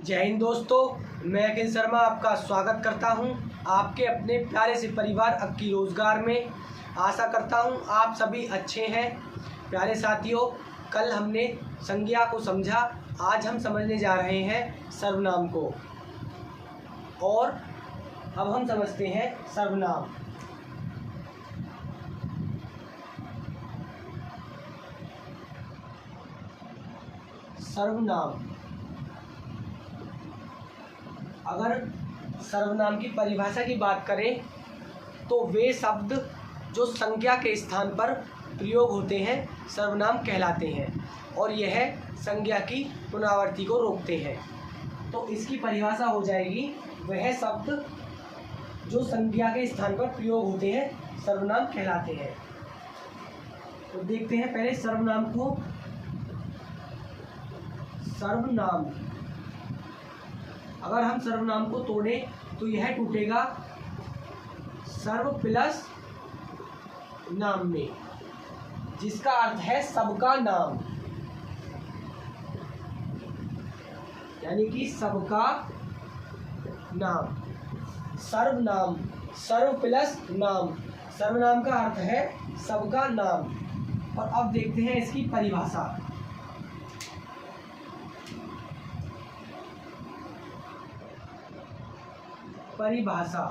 जय हिंद दोस्तों, मैं अखिल शर्मा आपका स्वागत करता हूं आपके अपने प्यारे से परिवार अक्की रोज़गार में। आशा करता हूं आप सभी अच्छे हैं। प्यारे साथियों, कल हमने संज्ञा को समझा, आज हम समझने जा रहे हैं सर्वनाम को। और अब हम समझते हैं सर्वनाम। सर्वनाम, अगर सर्वनाम की परिभाषा की बात करें तो वे शब्द जो संज्ञा के स्थान पर प्रयोग होते हैं सर्वनाम कहलाते हैं और यह संज्ञा की पुनरावृत्ति को रोकते हैं। तो इसकी परिभाषा हो जाएगी, वह शब्द जो संज्ञा के स्थान पर प्रयोग होते हैं सर्वनाम कहलाते हैं। तो देखते हैं पहले सर्वनाम को। सर्वनाम, अगर हम सर्वनाम को तोड़ें तो यह टूटेगा सर्व प्लस नाम में, जिसका अर्थ है सबका नाम, यानी कि सबका नाम। सर्वनाम, सर्व प्लस नाम, सर्वनाम का अर्थ है सबका नाम। और अब देखते हैं इसकी परिभाषा। परिभाषा,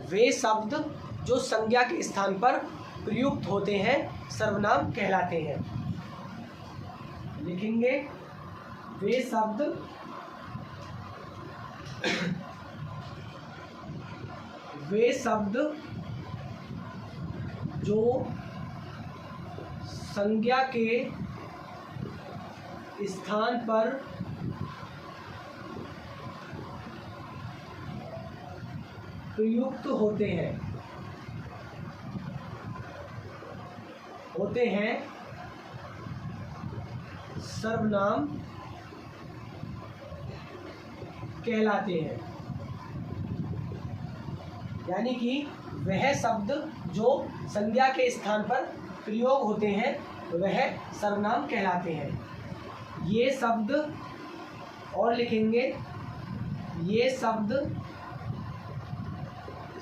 वे शब्द जो संज्ञा के स्थान पर प्रयुक्त होते हैं सर्वनाम कहलाते हैं। लिखेंगे, वे शब्द वे शब्द जो संज्ञा के स्थान पर प्रयुक्त होते हैं सर्वनाम कहलाते हैं। यानी कि वह शब्द जो संज्ञा के स्थान पर प्रयोग होते हैं वह सर्वनाम कहलाते हैं। ये शब्द, और लिखेंगे, ये शब्द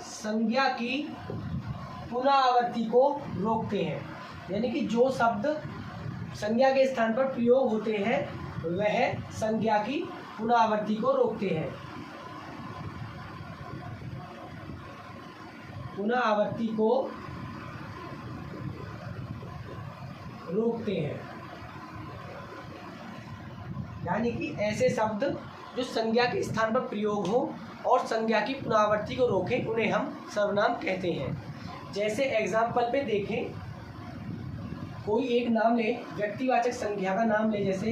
संज्ञा की पुनरावृत्ति को रोकते हैं। यानी कि जो शब्द संज्ञा के स्थान पर प्रयोग होते हैं वह संज्ञा की पुनरावृत्ति को रोकते हैं। पुनरावृत्ति को रोकते हैं, यानी कि ऐसे शब्द जो संज्ञा के स्थान पर प्रयोग हो और संज्ञा की पुनरावृत्ति को रोकें उन्हें हम सर्वनाम कहते हैं। जैसे एग्जाम्पल पे देखें, कोई एक नाम ले, व्यक्तिवाचक संज्ञा का नाम ले, जैसे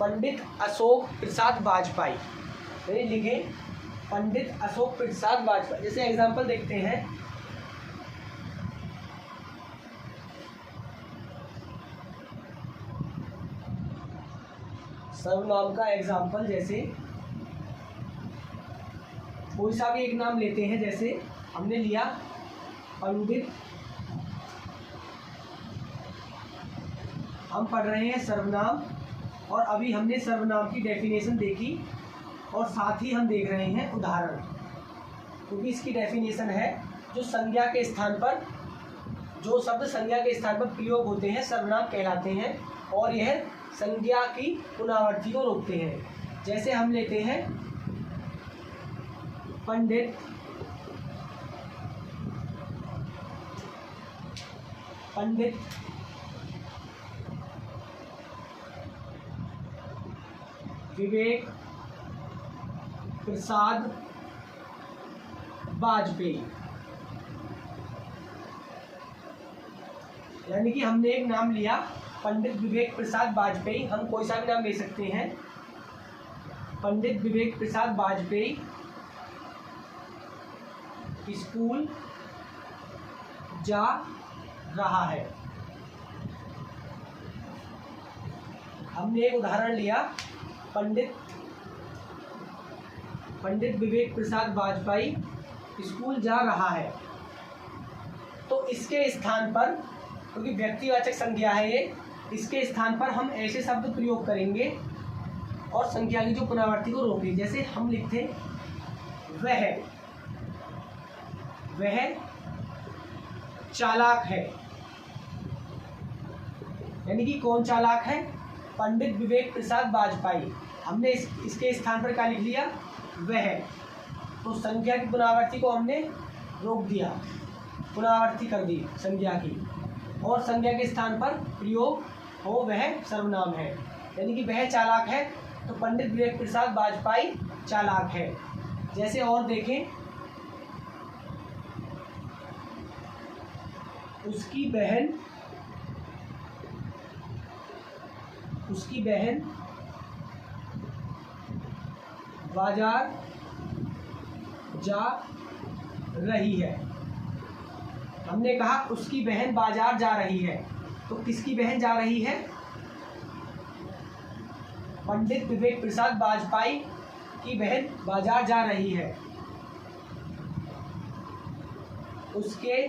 पंडित अशोक प्रसाद वाजपेयी। लिखें, पंडित अशोक प्रसाद वाजपेयी। जैसे एग्जाम्पल देखते हैं, सर्वनाम का एग्जाम्पल, जैसे कोई सा भी एक नाम लेते हैं। जैसे हमने लिया पंडित, हम पढ़ रहे हैं सर्वनाम, और अभी हमने सर्वनाम की डेफिनेशन देखी और साथ ही हम देख रहे हैं उदाहरण, क्योंकि इसकी डेफिनेशन है जो संज्ञा के स्थान पर, जो शब्द संज्ञा के स्थान पर प्रयोग होते हैं सर्वनाम कहलाते हैं और यह संज्ञा की पुनरावृत्ति को रोकते हैं। जैसे हम लेते हैं पंडित, पंडित विवेक प्रसाद वाजपेयी। यानी कि हमने एक नाम लिया पंडित विवेक प्रसाद वाजपेयी, हम कोई सा भी नाम ले सकते हैं। पंडित विवेक प्रसाद वाजपेयी स्कूल जा रहा है। हमने एक उदाहरण लिया, पंडित विवेक प्रसाद वाजपेयी स्कूल जा रहा है। तो इसके स्थान पर, क्योंकि व्यक्तिवाचक संज्ञा है ये, इसके स्थान पर हम ऐसे शब्द प्रयोग करेंगे और संख्या की जो पुनरावृत्ति को रोकें। जैसे हम लिखते वह चालाक है, यानी कि कौन चालाक है? पंडित विवेक प्रसाद वाजपेयी। हमने इसके स्थान पर क्या लिख लिया? वह। तो संख्या की पुनरावृत्ति को हमने रोक दिया, पुनरावृत्ति कर दी संज्ञा की, और संज्ञा के स्थान पर प्रयोग हो वह सर्वनाम है, यानी कि वह चालाक है तो पंडित विवेक प्रसाद वाजपेयी चालाक है। जैसे और देखें, उसकी बहन बाजार जा रही है। हमने कहा उसकी बहन बाजार जा रही है, तो किसकी बहन जा रही है? पंडित विवेक प्रसाद वाजपेयी की बहन बाजार जा रही है। उसके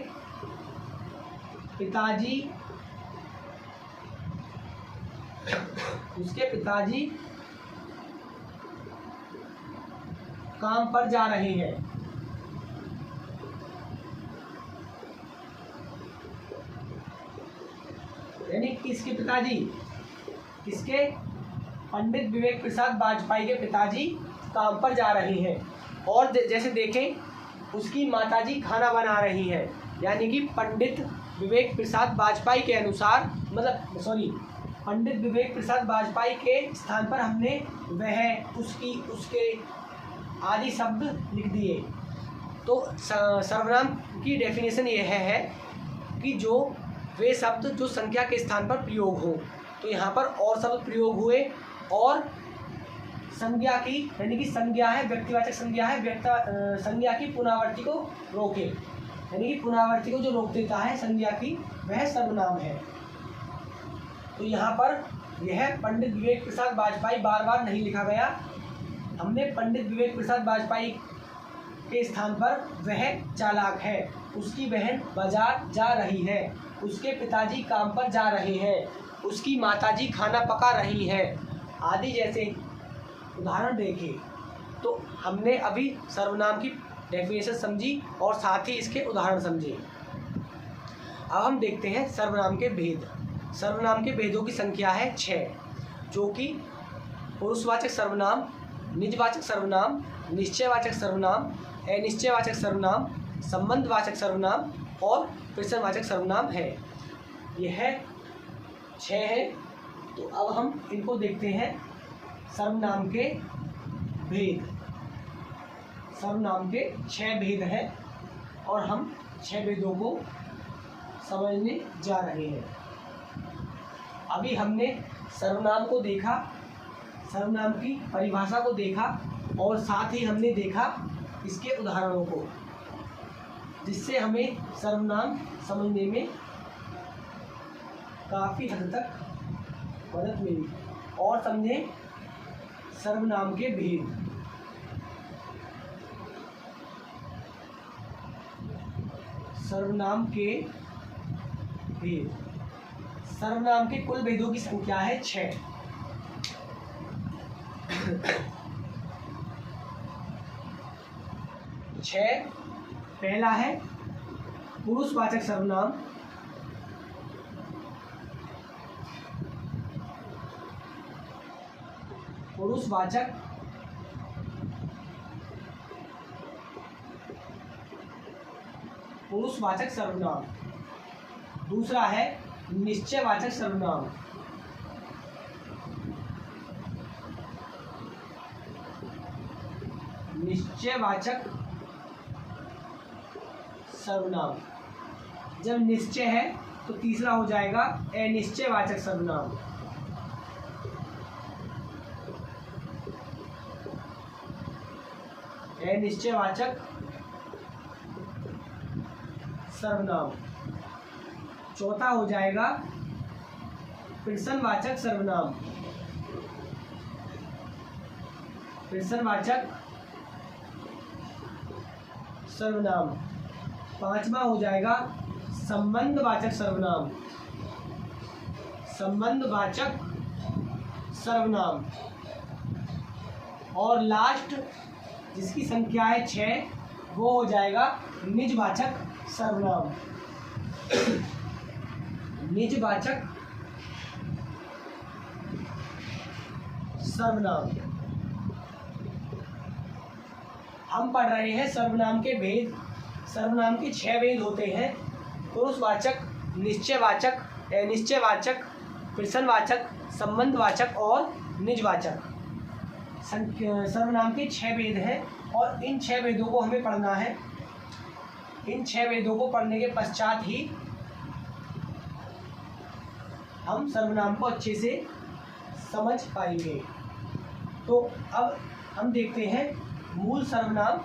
पिताजी काम पर जा रहे हैं। यानी किसके पिताजी? किसके? पंडित विवेक प्रसाद वाजपेयी के पिताजी काम पर जा रहे हैं। और जैसे देखें, उसकी माताजी खाना बना रही है, यानी कि पंडित विवेक प्रसाद वाजपेयी के अनुसार, पंडित विवेक प्रसाद वाजपेयी के स्थान पर हमने वह, उसकी, उसके आदि शब्द लिख दिए। तो सर्वनाम की डेफिनेशन यह है कि जो वे शब्द जो संख्या के स्थान पर प्रयोग हो। तो यहाँ पर और शब्द प्रयोग हुए और संज्ञा की, यानी कि संज्ञा है, व्यक्तिवाचक संज्ञा है, संज्ञा की पुनरावृत्ति को रोके, यानी कि पुनरावृत्ति को जो रोक देता है संज्ञा की, वह सर्वनाम है। तो यहाँ पर यह पंडित विवेक प्रसाद वाजपेयी बार बार नहीं लिखा गया। हमने पंडित विवेक प्रसाद वाजपेयी के स्थान पर वह चालाक है, उसकी बहन बाजार जा रही है, उसके पिताजी काम पर जा रहे हैं, उसकी माताजी खाना पका रही है आदि जैसे उदाहरण देखें। तो हमने अभी सर्वनाम की डेफिनेशन समझी और साथ ही इसके उदाहरण समझे। अब हम देखते हैं सर्वनाम के भेद। सर्वनाम के भेदों की संख्या है 6, जो कि पुरुषवाचक सर्वनाम, निजवाचक सर्वनाम, निश्चयवाचक सर्वनाम, अनिश्चयवाचक सर्वनाम, संबंधवाचक सर्वनाम और प्रश्नवाचक सर्वनाम है। यह 6 है। तो अब हम इनको देखते हैं, सर्वनाम के भेद। सर्वनाम के 6 भेद हैं और हम 6 भेदों को समझने जा रहे हैं। अभी हमने सर्वनाम को देखा, सर्वनाम की परिभाषा को देखा और साथ ही हमने देखा इसके उदाहरणों को, जिससे हमें सर्वनाम समझने में काफ़ी हद तक मदद मिली। और समझें सर्वनाम के भेद। सर्वनाम के भेद। सर्वनाम के कुल भेदों की संख्या है 6। 6। पहला है पुरुषवाचक सर्वनाम। पुरुषवाचक सर्वनाम। दूसरा है निश्चयवाचक सर्वनाम। निश्चयवाचक सर्वनाम। जब निश्चय है तो तीसरा हो जाएगा अनिश्चयवाचक सर्वनाम। अनिश्चयवाचक सर्वनाम। चौथा हो जाएगा प्रश्नवाचक सर्वनाम। प्रश्नवाचक सर्वनाम। पांचवा हो जाएगा संबंधवाचक सर्वनाम। संबंधवाचक सर्वनाम। और लास्ट जिसकी संख्या है 6 वो हो जाएगा निजवाचक सर्वनाम। निजवाचक सर्वनाम। हम पढ़ रहे हैं सर्वनाम के भेद। सर्वनाम के 6 भेद होते हैं: पुरुषवाचक, निश्चयवाचक, अनिश्चयवाचक, प्रश्नवाचक, संबंधवाचक और निजवाचक। सर्वनाम के 6 भेद हैं और इन 6 भेदों को हमें पढ़ना है। इन 6 भेदों को पढ़ने के पश्चात ही हम सर्वनाम को अच्छे से समझ पाएंगे। तो अब हम देखते हैं मूल सर्वनाम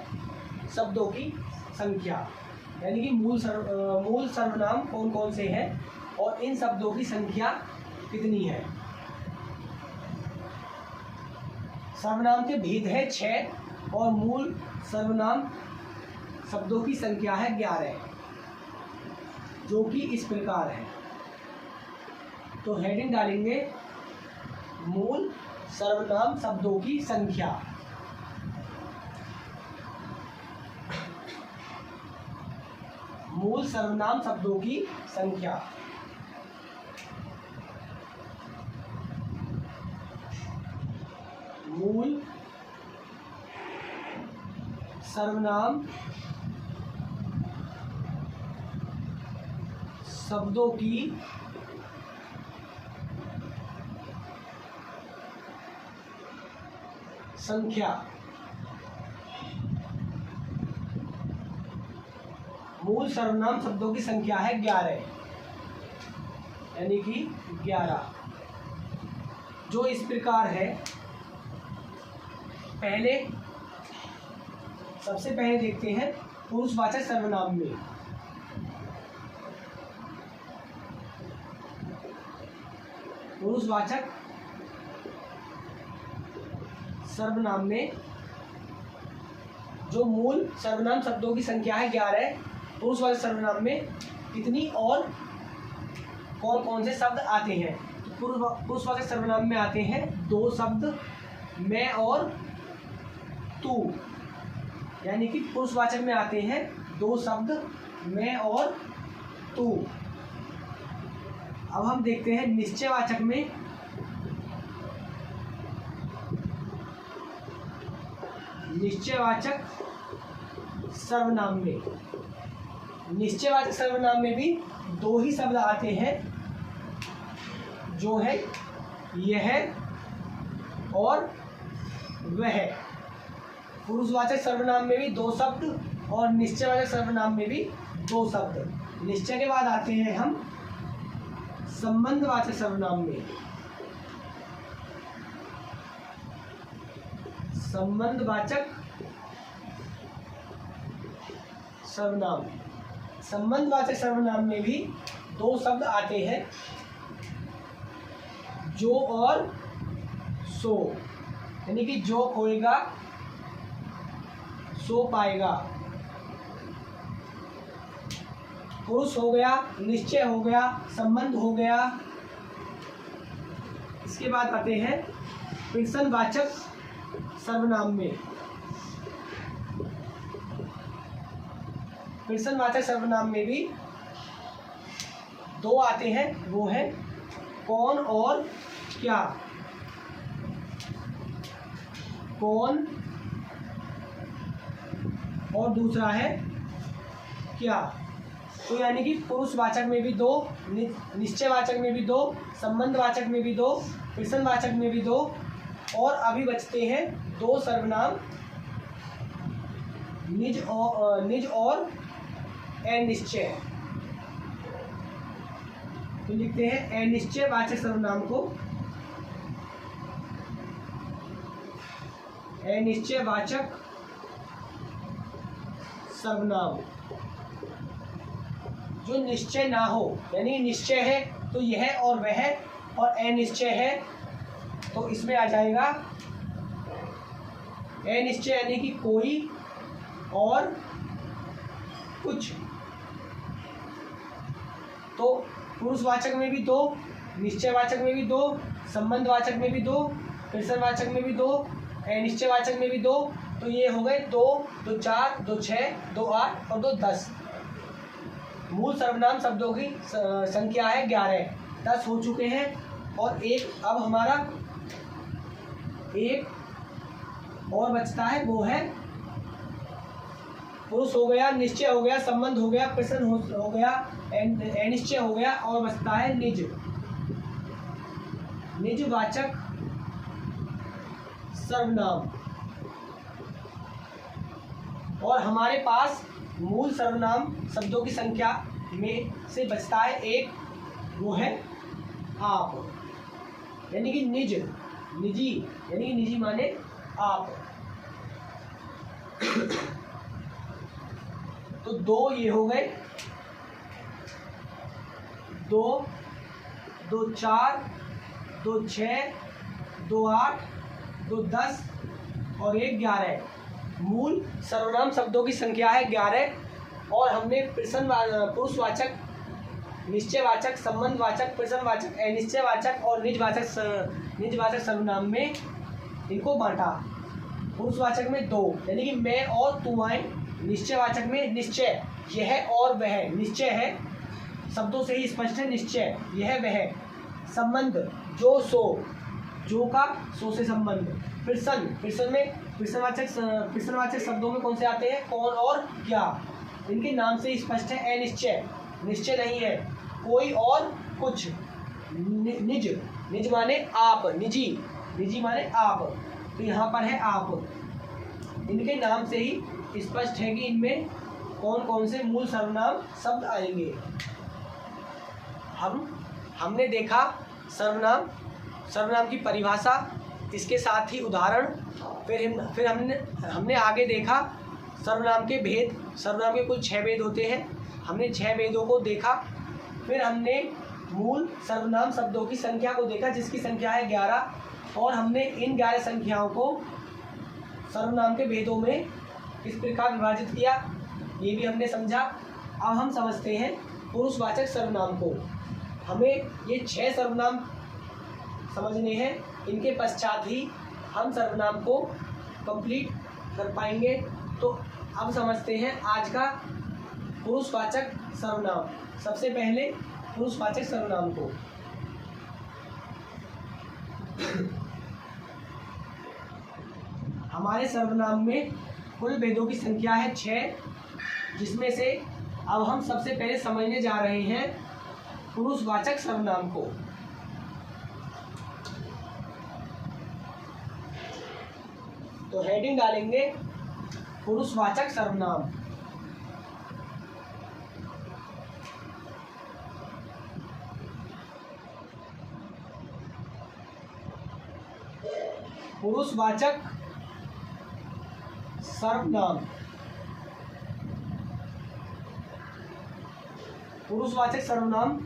शब्दों की संख्या, यानी कि मूल सर्वनाम कौन कौन से हैं और इन शब्दों की संख्या कितनी है। सर्वनाम के भेद है 6 और मूल सर्वनाम शब्दों की संख्या है 11, जो कि इस प्रकार है। तो हेडिंग डालेंगे मूल सर्वनाम शब्दों की संख्या। मूल सर्वनाम शब्दों की संख्या। मूल सर्वनाम शब्दों की संख्या। मूल सर्वनाम शब्दों की संख्या है 11, यानी कि 11, जो इस प्रकार है। सबसे पहले देखते हैं पुरुषवाचक सर्वनाम में। पुरुषवाचक सर्वनाम में जो मूल सर्वनाम शब्दों की संख्या है 11, पुरुषवाचक सर्वनाम में कितनी और कौन कौन से शब्द आते हैं। तो पुरुषवाचक सर्वनाम में आते हैं 2 शब्द, मैं और तू, यानी कि पुरुषवाचक में आते हैं 2 शब्द, मैं और तू। अब हम देखते हैं निश्चयवाचक में। निश्चयवाचक सर्वनाम में, निश्चयवाचक सर्वनाम में भी 2 ही शब्द आते हैं, जो है यह और वह। पुरुषवाचक सर्वनाम में भी 2 शब्द और निश्चयवाचक सर्वनाम में भी 2 शब्द। निश्चय के बाद आते हैं हम संबंधवाचक सर्वनाम में। संबंधवाचक सर्वनाम। संबंधवाचक सर्वनाम में भी 2 शब्द आते हैं, जो और सो, यानी कि जो खोएगा सो पाएगा। पुरुष हो गया, निश्चय हो गया, संबंध हो गया। इसके बाद आते हैं प्रश्नवाचक सर्वनाम में। प्रश्नवाचक सर्वनाम में भी 2 आते हैं, वो है कौन और क्या। कौन और दूसरा है क्या। तो यानी कि पुरुषवाचक में भी 2, निश्चयवाचक में भी 2, संबंधवाचक में भी 2, प्रश्नवाचक में भी 2, और अभी बचते हैं 2 सर्वनाम, निज और अनिश्चय। तो लिखते हैं अनिश्चयवाचक सर्वनाम को। अनिश्चयवाचक सर्वनाम जो निश्चय ना हो, यानी निश्चय है तो यह और वह, और अनिश्चय है तो इसमें आ जाएगा अनिश्चय, यानी कि कोई और कुछ। तो पुरुषवाचक में भी 2, निश्चयवाचक में भी 2, संबंधवाचक में भी 2, प्रश्नवाचक में भी 2, अनिश्चयवाचक में भी 2। तो ये हो गए 2, 2 4, 2 6, 2 8 और 2 10। मूल सर्वनाम शब्दों की संख्या है 11, 10 हो चुके हैं। और एक अब हमारा एक और बचता है, वो है पुरुष हो गया, निश्चय हो गया, संबंध हो गया, प्रश्न हो गया, अनिश्चय हो गया, और बचता है निज, निजवाचक सर्वनाम। और हमारे पास मूल सर्वनाम शब्दों की संख्या में से बचता है एक, वो है आप, यानी कि निज, निजी, यानी कि निजी माने आप। तो 2 ये हो गए, 2, 2 4, 2 6, 2 8, 2 10 और 1 11। मूल सर्वनाम शब्दों की संख्या है 11। और हमने पुरुषवाचक, निश्चयवाचक, संबंधवाचक, प्रश्नवाचक, अनिश्चयवाचक और निजवाचक सर्वनाम में इनको बांटा। पुरुषवाचक में 2, यानी कि मैं और तू आए। निश्चयवाचक में निश्चय, यह और वह, निश्चय है, शब्दों से ही स्पष्ट है, निश्चय, यह वह। संबंध, जो सो, जो का सो से संबंध। प्रश्न में प्रश्नवाचक शब्दों में कौन से आते हैं? कौन और क्या, इनके नाम से स्पष्ट है। अनिश्चय, निश्चय नहीं है, कोई और कुछ। निज, निज माने आप, निजी, निजी माने आप, तो यहाँ पर है आप। इनके नाम से ही स्पष्ट है कि इनमें कौन कौन से मूल सर्वनाम शब्द आएंगे। हमने देखा सर्वनाम की परिभाषा, इसके साथ ही उदाहरण। फिर हमने आगे देखा सर्वनाम के भेद। सर्वनाम के कुल 6 भेद होते हैं, हमने 6 भेदों को देखा। फिर हमने मूल सर्वनाम शब्दों की संख्या को देखा, जिसकी संख्या है 11। और हमने इन 11 संख्याओं को सर्वनाम के भेदों में किस प्रकार विभाजित किया, ये भी हमने समझा। अब हम समझते हैं पुरुषवाचक सर्वनाम को। हमें ये 6 सर्वनाम समझने हैं, इनके पश्चात ही हम सर्वनाम को कंप्लीट कर पाएंगे। तो अब समझते हैं आज का पुरुषवाचक सर्वनाम। सबसे पहले पुरुषवाचक सर्वनाम को हमारे सर्वनाम में कुल भेदों की संख्या है 6, जिसमें से अब हम सबसे पहले समझने जा रहे हैं पुरुषवाचक सर्वनाम को। तो हेडिंग डालेंगे पुरुषवाचक सर्वनाम। पुरुषवाचक सर्वनाम। पुरुषवाचक सर्वनाम,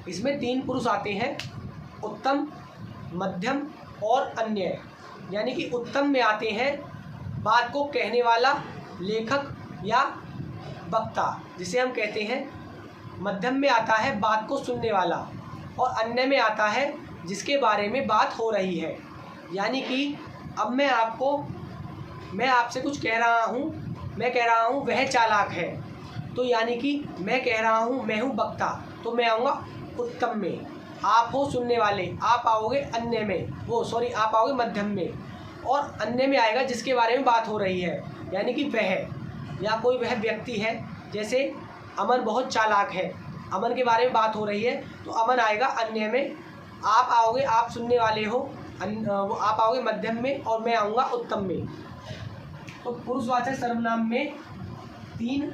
इसमें 3 पुरुष आते हैं, उत्तम, मध्यम और अन्य। यानी कि उत्तम में आते हैं बात को कहने वाला, लेखक या वक्ता, जिसे हम कहते हैं। मध्यम में आता है बात को सुनने वाला, और अन्य में आता है जिसके बारे में बात हो रही है। यानी कि अब मैं आपसे कुछ कह रहा हूँ, मैं कह रहा हूँ वह चालाक है, तो यानी कि मैं कह रहा हूँ मैं हूँ वक्ता, तो मैं आऊँगा उत्तम में। आप हो सुनने वाले, आप आओगे अन्य में, आप आओगे मध्यम में, और अन्य में आएगा जिसके बारे में बात हो रही है, यानी कि वह या कोई वह व्यक्ति है। जैसे अमन बहुत चालाक है, अमन के बारे में बात हो रही है, तो अमन आएगा अन्य में। आप आओगे, आप सुनने वाले हो, आप आओगे मध्यम में, और मैं आऊँगा उत्तम में। तो पुरुषवाचक सर्वनाम में 3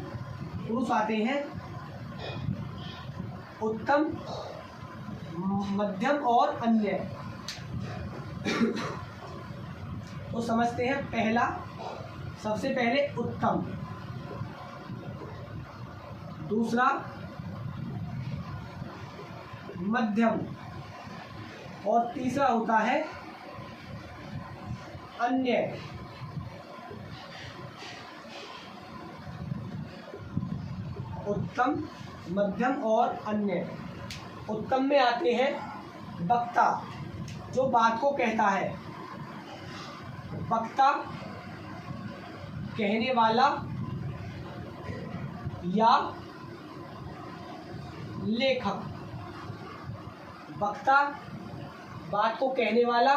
पुरुष आते हैं, उत्तम, मध्यम और अन्य। तो समझते हैं पहला, सबसे पहले उत्तम, दूसरा मध्यम, और तीसरा होता है अन्य। उत्तम, मध्यम और अन्य। उत्तम में आते हैं वक्ता, जो बात को कहता है। वक्ता कहने वाला या लेखक। वक्ता बात को कहने वाला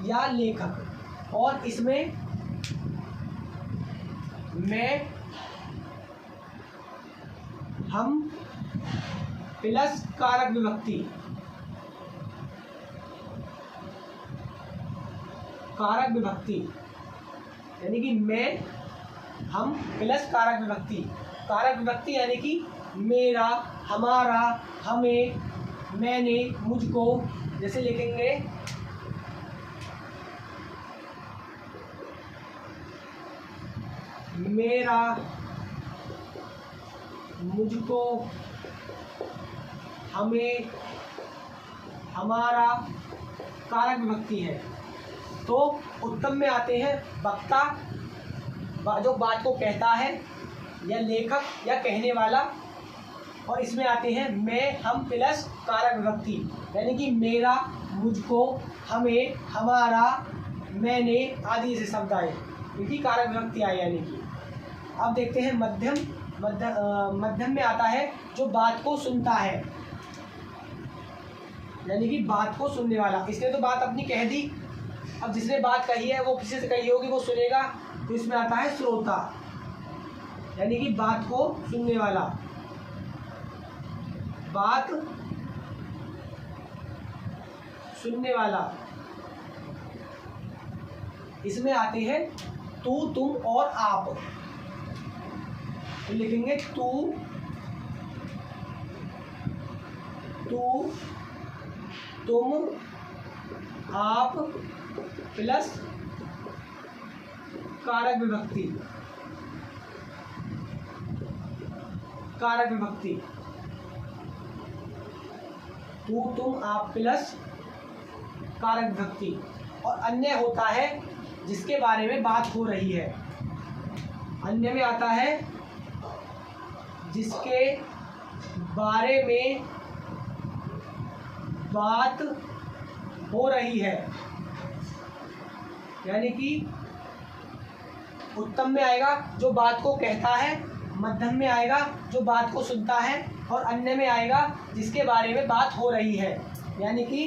या लेखक। और इसमें मैं, हम प्लस कारक विभक्ति। कारक विभक्ति यानी कि मैं, हम प्लस कारक विभक्ति। कारक विभक्ति यानी कि मेरा, हमारा, हमें, मैंने, मुझको। जैसे लिखेंगे मेरा, मुझको, हमें, हमारा कारक विभक्ति है। तो उत्तम में आते हैं वक्ता, जो बात को कहता है, या लेखक या कहने वाला। और इसमें आते हैं मैं, हम प्लस कारक विभक्ति यानी कि मेरा, मुझको, हमें, हमारा, मैंने आदि से शब्द आए, इनकी कारक विभक्ति आई यानी कि। अब देखते हैं मध्यम। मध्यम में आता है जो बात को सुनता है, यानी कि बात को सुनने वाला। इसने तो बात अपनी कह दी, अब जिसने बात कही है वो किसी से कही होगी, वो सुनेगा, तो इसमें आता है श्रोता, यानी कि बात को सुनने वाला। बात सुनने वाला। इसमें आते हैं तू, तुम और आप। तो लिखेंगे तू, तुम, आप प्लस कारक विभक्ति। कारक विभक्ति तू, तुम, आप प्लस कारक विभक्ति। और अन्य होता है जिसके बारे में बात हो रही है। अन्य में आता है जिसके बारे में बात हो रही है, यानी कि उत्तम में आएगा जो बात को कहता है, मध्यम में आएगा जो बात को सुनता है, और अन्य में आएगा जिसके बारे में बात हो रही है। यानी कि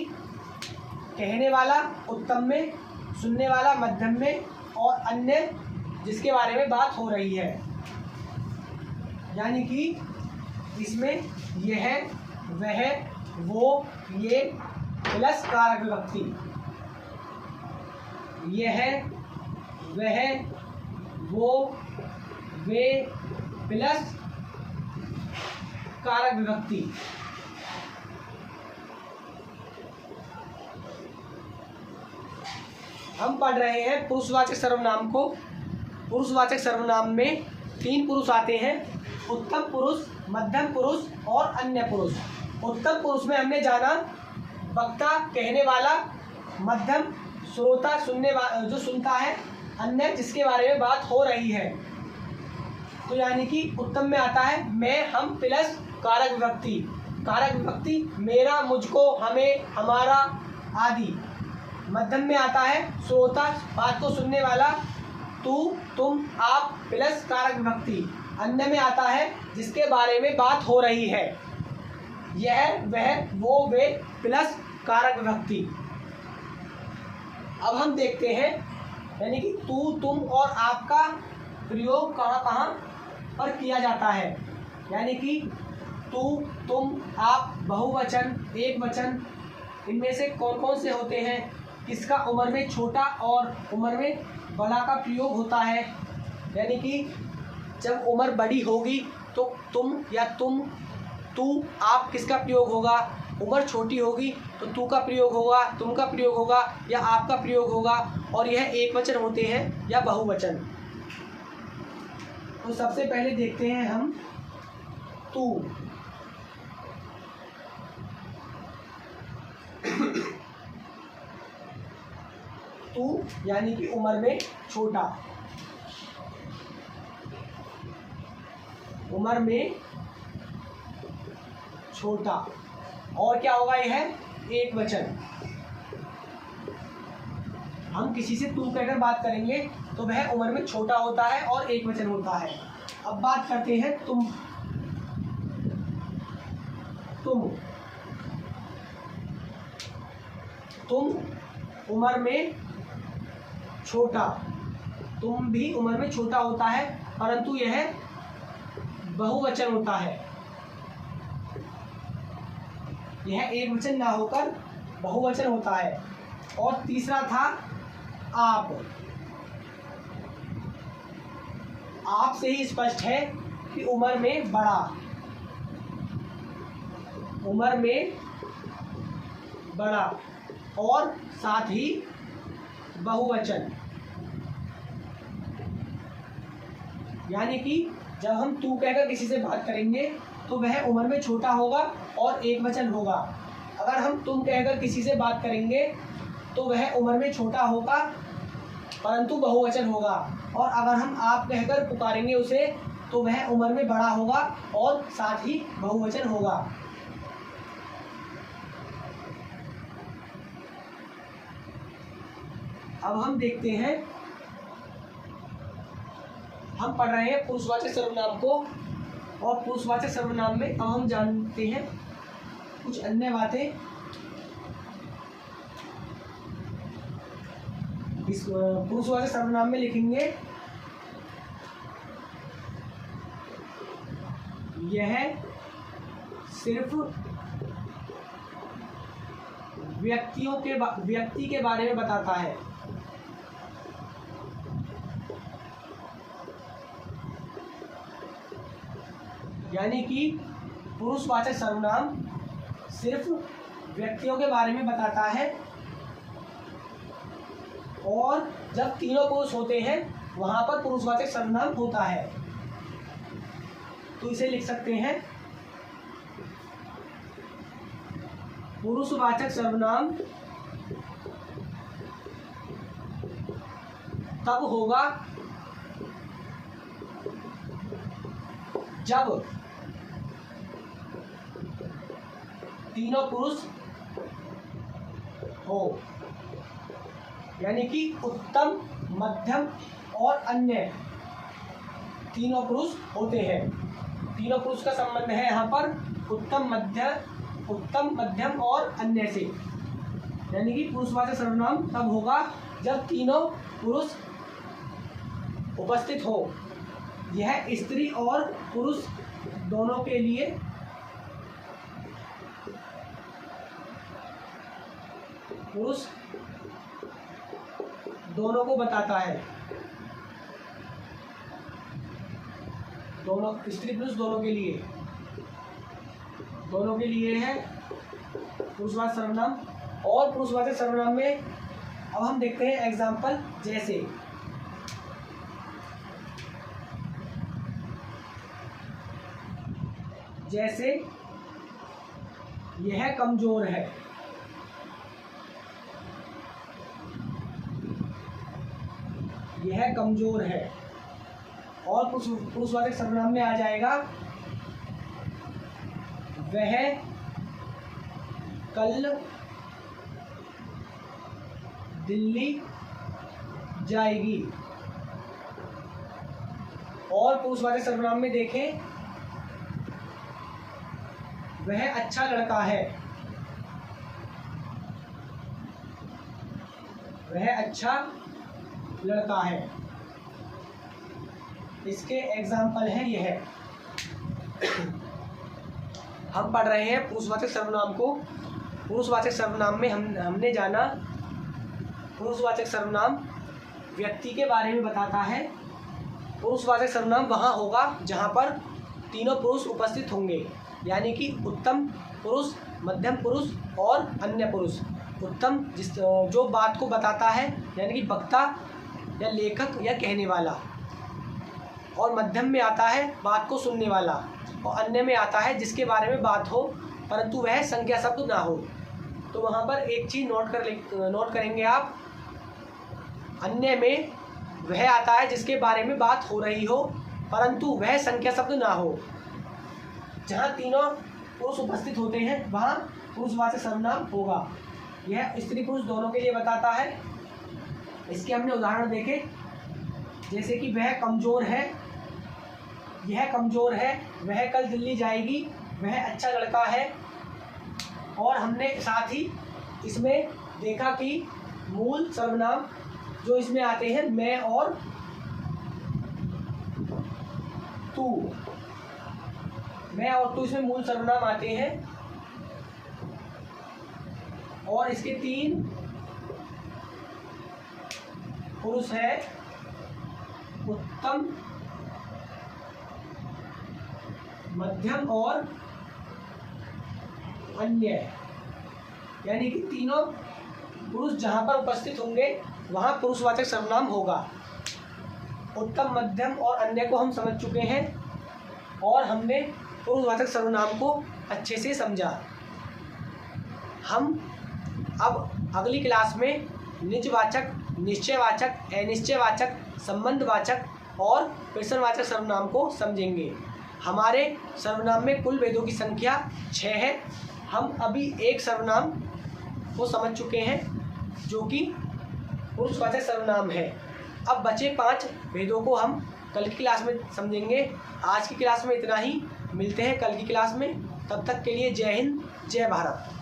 कहने वाला उत्तम में, सुनने वाला मध्यम में, और अन्य जिसके बारे में बात हो रही है। यानी कि इसमें यह, वह, वो, ये प्लस कारक विभक्ति। यह, वह, वो, वे प्लस कारक विभक्ति। हम पढ़ रहे हैं पुरुषवाचक सर्वनाम को। पुरुषवाचक सर्वनाम में 3 पुरुष आते हैं, उत्तम पुरुष, मध्यम पुरुष और अन्य पुरुष। उत्तम पुरुष में हमने जाना वक्ता कहने वाला, मध्यम श्रोता सुनने वाला जो सुनता है, अन्य जिसके बारे में बात हो रही है। तो यानी कि उत्तम में आता है मैं, हम प्लस कारक विभक्ति। कारक विभक्ति मेरा, मुझको, हमें, हमारा आदि। मध्यम में आता है श्रोता बात को सुनने वाला, तू, तुम, आप प्लस कारक विभक्ति। अन्य में आता है जिसके बारे में बात हो रही है, यह, वह, वो, वे प्लस कारक विभक्ति। अब हम देखते हैं यानी कि तू, तुम और आपका प्रयोग कहाँ कहाँ पर किया जाता है। यानी कि तू, तुम, आप बहुवचन, एक वचन, इनमें से कौन कौन से होते हैं, किसका उम्र में छोटा और उम्र में बड़ा का प्रयोग होता है। यानी कि जब उम्र बड़ी होगी तो तुम या तुम, तू, आप किसका प्रयोग होगा, उम्र छोटी होगी तो तू का प्रयोग होगा, तुम का प्रयोग होगा या आपका प्रयोग होगा। और यह एक वचन होते हैं या बहुवचन। तो सबसे पहले देखते हैं हम तू। तू यानी कि उम्र में छोटा, उम्र में छोटा। और क्या होगा, यह एक वचन। हम किसी से तू कहकर बात करेंगे तो वह उम्र में छोटा होता है और एक वचन होता है। अब बात करते हैं तुम। तुम उम्र में छोटा, तुम भी उम्र में छोटा होता है, परंतु यह बहुवचन होता है। यह एक वचन ना होकर बहुवचन होता है। और तीसरा था आप। आप से ही स्पष्ट है कि उम्र में बड़ा, उम्र में बड़ा और साथ ही बहुवचन। यानी कि जब हम तू कहकर किसी से बात करेंगे तो वह उम्र में छोटा होगा और एक वचन होगा। अगर हम तुम कहकर किसी से बात करेंगे तो वह उम्र में छोटा होगा परंतु बहुवचन होगा। और अगर हम आप कहकर पुकारेंगे उसे तो वह उम्र में बड़ा होगा और साथ ही बहुवचन होगा। अब हम देखते हैं, हम पढ़ रहे हैं पुरुषवाचक सर्वनाम को, और पुरुषवाचक सर्वनाम में अब हम जानते हैं कुछ अन्य बातें। इस पुरुषवाचक सर्वनाम में लिखेंगे यह सिर्फ व्यक्ति के बारे में बताता है। यानी कि पुरुषवाचक सर्वनाम सिर्फ व्यक्तियों के बारे में बताता है, और जब तीनों पुरुष होते हैं वहां पर पुरुषवाचक सर्वनाम होता है। तो इसे लिख सकते हैं, पुरुषवाचक सर्वनाम तब होगा जब तीनों पुरुष हो। यानी कि उत्तम, मध्यम और अन्य तीनों पुरुष होते हैं। तीनों पुरुष का संबंध है यहाँ पर उत्तम, मध्यम और अन्य से। यानी कि पुरुषवाचक सर्वनाम तब होगा जब तीनों पुरुष उपस्थित हो। यह स्त्री और पुरुष दोनों के लिए दोनों को बताता है। दोनों, स्त्री पुरुष दोनों के लिए है पुरुषवाचक सर्वनाम। और पुरुषवाचक सर्वनाम में अब हम देखते हैं एग्जाम्पल। जैसे यह कमजोर है, यह कमजोर है। और पुरुषवाचक सर्वनाम में आ जाएगा वह कल दिल्ली जाएगी। और पुरुषवाचक सर्वनाम में देखें, वह अच्छा लड़का है, वह अच्छा लड़का है। इसके एग्जाम्पल हैं यह। हम पढ़ रहे हैं पुरुषवाचक सर्वनाम को। पुरुषवाचक सर्वनाम में हमने जाना पुरुषवाचक सर्वनाम व्यक्ति के बारे में बताता है। पुरुषवाचक सर्वनाम वहाँ होगा जहाँ पर तीनों पुरुष उपस्थित होंगे। यानी कि उत्तम पुरुष, मध्यम पुरुष और अन्य पुरुष। उत्तम जो बात को बताता है, यानी कि वक्ता या लेखक या कहने वाला। और मध्यम में आता है बात को सुनने वाला। और अन्य में आता है जिसके बारे में बात हो परंतु वह संज्ञा शब्द ना हो। तो वहाँ पर एक चीज़ नोट करेंगे आप। अन्य में वह आता है जिसके बारे में बात हो रही हो परंतु वह संज्ञा शब्द ना हो। जहाँ तीनों पुरुष उपस्थित होते हैं वहाँ पुरुषवाचक सर्वनाम होगा। यह स्त्री पुरुष दोनों के लिए बताता है। इसके हमने उदाहरण देखे, जैसे कि वह कमज़ोर है, यह कमज़ोर है, वह कल दिल्ली जाएगी, वह अच्छा लड़का है। और हमने साथ ही इसमें देखा कि मूल सर्वनाम जो इसमें आते हैं मैं और तू, मैं और तू इसमें मूल सर्वनाम आते हैं। और इसके 3 पुरुष है, उत्तम, मध्यम और अन्य, यानी कि तीनों पुरुष जहाँ पर उपस्थित होंगे वहाँ पुरुषवाचक सर्वनाम होगा। उत्तम, मध्यम और अन्य को हम समझ चुके हैं और हमने पुरुषवाचक सर्वनाम को अच्छे से समझा। हम अब अगली क्लास में निजवाचक, निश्चयवाचक, अनिश्चयवाचक, संबंधवाचक और प्रश्नवाचक सर्वनाम को समझेंगे। हमारे सर्वनाम में कुल भेदों की संख्या 6 है। हम अभी एक सर्वनाम को समझ चुके हैं जो कि पुरुषवाचक सर्वनाम है। अब बचे 5 भेदों को हम कल की क्लास में समझेंगे। आज की क्लास में इतना ही, मिलते हैं कल की क्लास में। तब तक के लिए जय हिंद, जय भारत।